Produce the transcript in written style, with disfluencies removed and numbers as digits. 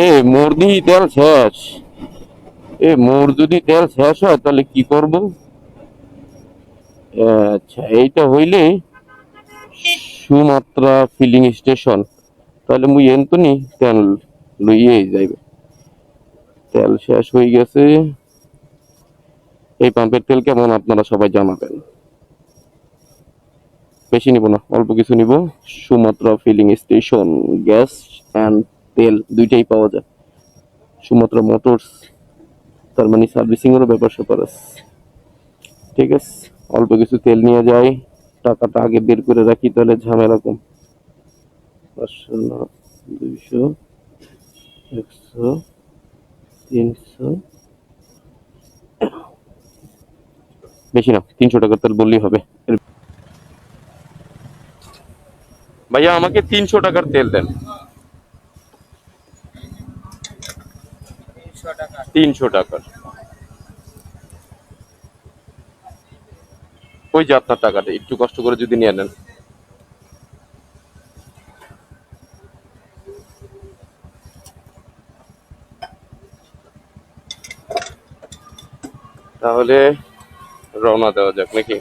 এ মোর দি তেল শেষ। মোর যদি তেল শেষ হয় তাহলে কি করব? আচ্ছা, এইটা হইলে সুমাত্রা ফিলিং স্টেশন। তাহলে মুই এন্তনি তেল লইয়ে যাইবে। তেল শেষ হয়ে গেছে। এই পাম্পের তেল কেমন আপনারা সবাই জানাবেন। বেশি নিব না, অল্প কিছু নিব। Sumatra filling station, gas and তেল দুইটাই পাওয়া যায়। সুমাত্রা মোটরস, তার মানে সার্ভিসিং এরও ব্যাপার স্যাপার আছে। ঠিক আছে, অল্প কিছু তেল নিয়ে যাই, টাকাটা আগে বের করে রাখি, তাহলে ঝামেলা কম। 500 না, 200, 100, 300, বেশি না, 300 টাকার তেল বললেই হবে। ভাইয়া আমাকে 300 টাকার তেল দেন। 300 টাকার। ওই যে আপনার টাকাটা, একটু কষ্ট করে যদি নিয়ে নেন। তাহলে রওনা দেওয়া যাক নাকি?